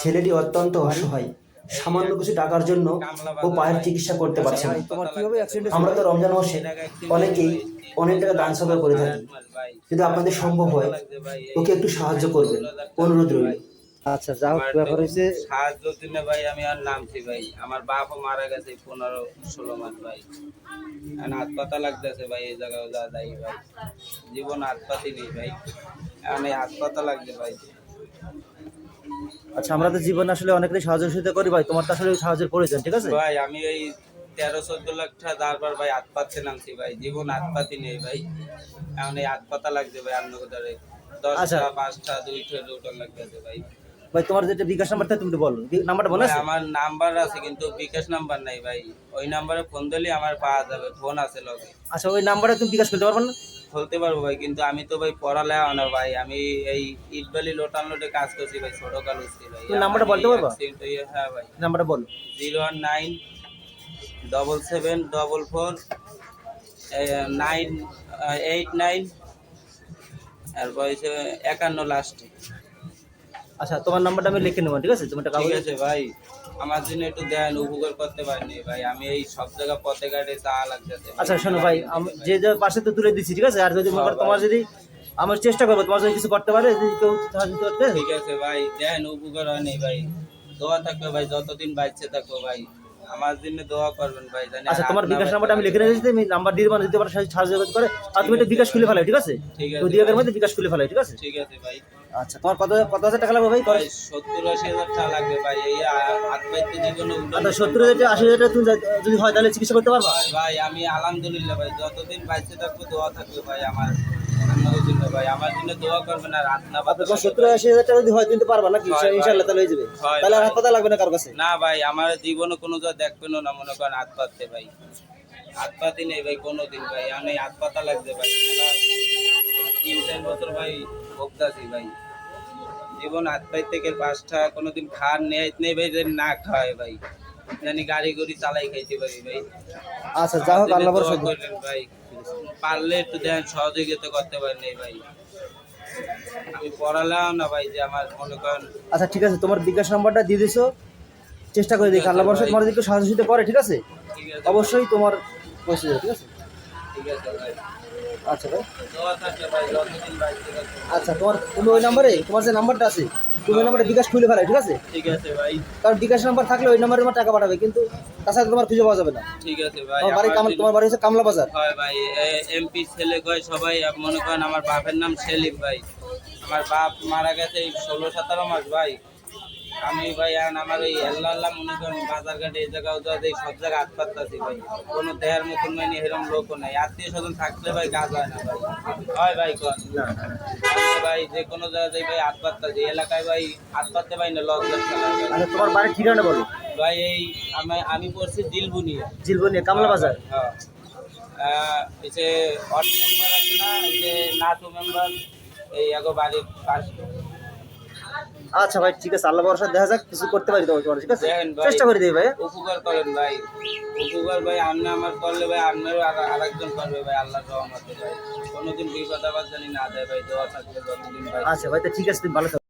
ছেলেটি অত্যন্ত অসহায়, সামান্য কিছু টাকার জন্য ও পায়ের চিকিৎসা করতে পারছে না। আমরা তো রমজান মাসে অনেকেই অনেক টাকা দান সরকার করে থাকি। যদি আপনাদের সম্ভব হয় ওকে একটু সাহায্য করবেন, অনুরোধ রইল। আচ্ছা, যা হোক ব্যাপার হয়েছে। সাহায্য দিলে ভাই আমি আর নামছি ভাই। আমার বাপও মারা গেছে 15-16 মাস ভাই। এখন হাত পাতা লাগতেছে ভাই, এই জায়গায় যা যাই ভাই, জীবন হাত পাতি নেই ভাই, এখন এই হাত পাতা লাগছে ভাই। আচ্ছা, আমরা তো জীবনে আসলে অনেকেরই সাহায্য সহযোগিতা করি ভাই, তোমার তো আসলে সাহায্যের প্রয়োজন, ঠিক আছে ভাই আমি এই 13-14 লাখ টাকা দাঁড়বার ভাই হাত পাততে নামছি ভাই, জীবন হাত পাতি নেই ভাই, এখন এই হাত পাতা লাগছে ভাই। আপনার ধরে 10টা 5টা 2টা লোটার লাগতেছে ভাই। ভাই তোমার যেটা বিকাশ নাম্বারটা তুমি বলো, নাম্বারটা বলো। আমার নাম্বার আছে কিন্তু বিকাশ নাম্বার নাই ভাই, ওই নাম্বারে ফোন দিলে আমার পাওয়া যাবে, ফোন আছে লগে। আচ্ছা, ওই নাম্বারে তুমি বিকাশ করতে পারবে না? খুলতে পারবো ভাই, কিন্তু আমি তো ভাই পড়ালেখা না ভাই, আমি এই ইটবালি লোটান লোটে কাজ করছি ভাই, ছোট কাল উঠছি ভাই। তুমি নাম্বারটা বলতে পারবা? হ্যাঁ ভাই, নাম্বারটা বলো। 0197744 989 তারপর 51 লাস্টে। আচ্ছা, তোমার নাম্বারটা আমি লিখে নেবো, ঠিক আছে? তুমি ঠিক আছে ভাই, আমার জন্য একটু দেন, উপকার করতে পারিনি ভাই, আমি এই সব জায়গা পথে ঘাটে চা লাগতেছে। আচ্ছা শোনো ভাই, যে পাশে তো তুলে দিচ্ছি, ঠিক আছে? আর যদি তোমার যদি আমার চেষ্টা করবো, তোমার যদি কিছু করতে পারে, যদি কেউ সাহায্য করতে। ঠিক আছে ভাই, দেন, উপকার হয়নি ভাই, দোয়া থাকবে ভাই, যতদিন বাঁচতে থাকবো ভাই, আমার জন্য দোয়া করবেন ভাই। জানি আচ্ছা, তোমার বিকাশ নাম্বারটা আমি লিখে রেখেছি, তুমি নাম্বার দিয়ে দেবো, যদি তোমার সাহায্য করে। আর তুমি একটা বিকাশ খুলে ফেলাই, ঠিক আছে? ঠিক আছে, 2 দিনের মধ্যে বিকাশ খুলে ফেলাই, ঠিক আছে? ঠিক আছে ভাই। আচ্ছা, তোমার কত হাজার টাকা লাগবে ভাই? 70-80 হাজার টাকা লাগবে ভাই, এই হাত পাইতে জীবনে আচ্ছা, 70,000 80,000 তুমি যদি হয় তাহলে চিকিৎসা করতে পারবা ভাই। আমি আলহামদুলিল্লাহ ভাই, যতদিন বাঁচতে থাকবো দোয়া থাকবে ভাই আমার আপনাদের জন্য ভাই, আমার জন্য দোয়া করবেন। আর রাত না পাতা 70-80 হাজার টাকা যদি হয় তুমি পারবা নাকি? ইনশাআল্লাহ তাহলে হয়ে যাবে। তাহলে আর হাত পাতা লাগবে না কার কাছে? না ভাই, আমার জীবনে কোনো যা দেখবেন না, মনে করেন হাত পাততে ভাই, হাত পাতি নেই ভাই কোনোদিন ভাই, আমি হাত পাতা লাগছে ভাই, 3-4 বছর ভাই ভোগতাছি ভাই, জীবন হাত পাই থেকে 5 টাকা কোনোদিন খাওয়ার নেই ভাই, যে না খাওয়ায় ভাই, জানি গাড়ি গড়ি চালাই খাইতে পারি ভাই। আচ্ছা, যা হোক, আল্লাহ ভরসা করেন ভাই, পারলে একটু দেন, সহযোগিতা করতে পারেন ভাই, আমি পড়ালাম না ভাই, যে আমার মনে করেন। আচ্ছা, ঠিক আছে, তোমার বিকাশ নাম্বারটা দিয়ে দিছো, চেষ্টা করে দেখি, আল্লাহ ভরসা তোমার দিকে সাহায্য দিতে পারে, ঠিক আছে? ঠিক আছে, অবশ্যই তোমার পৌঁছে যাবে, ঠিক আছে? ঠিক আছে ভাই। আচ্ছা ভাই, দোয়া থাকবে ভাই, যতদিন বাঁচতে থাকবো। আচ্ছা, তুমি ওই নাম্বারে, তোমার যে নাম্বারটা আছে, তুমি ওই নাম্বারে বিকাশ খুলে ফেলাই, ঠিক আছে? ঠিক আছে ভাই, কারণ বিকাশ নাম্বার থাকলে ওই নাম্বারে তোমার টাকা পাঠাবে, কিন্তু তাছাড়া তোমার খুঁজে পাওয়া যাবে না। ঠিক আছে ভাই। তোমার বাড়ি হচ্ছে কামলা বাজার। হয় ভাই, এমপি ছেলে কয় সবাই, মনে করেন আমার বাপের নাম সেলিম ভাই, আমার বাপ মারা গেছে 16-17 মাস ভাই। আমি ভাই আমার ওই আল্লাহ মনে করেন বাজার ঘাটে এই জায়গাও যাই, সব জায়গায় হাত পাততাছি ভাই, কোনো দেহের মতন মানে এরকম লোকও নাই, আত্মীয় স্বজন থাকলে ভাই কাজ হয় না ভাই। হয় ভাই কন ভাই, যে কোনো জায়গায় ভাই হাত পাততাছি, এলাকায় ভাই হাত পাততে পারি না, লজ্জার খেলা ভাই। আচ্ছা, তোমার বাড়ির ঠিকানা বলো ভাই। এই আমি পড়ছি জিলবুনিয়া, কামলা বাজার। হ্যাঁ, পিছে ওয়ার্ড মেম্বার আছে না, এই যে নাটু মেম্বার, এই আগে বাড়ির পাশে। আচ্ছা ভাই, ঠিক আছে, আল্লাহ ভরসা, দেখা যাক কিছু করতে পারি তোমার, ঠিক আছে? দেখেন ভাই, চেষ্টা করে দিই ভাই, উপকার করেন ভাই, উপকার ভাই, আপনি আমার করলে ভাই আপনারও আরেকজন করবে ভাই, আল্লাহর রহমতে ভাই, কোনোদিন বিপদ আবার জানি না দেয় ভাই, দোয়া থাকবে যতদিন ভাই। আচ্ছা ভাই, তো ঠিক আছে, তুমি ভালো থাকো।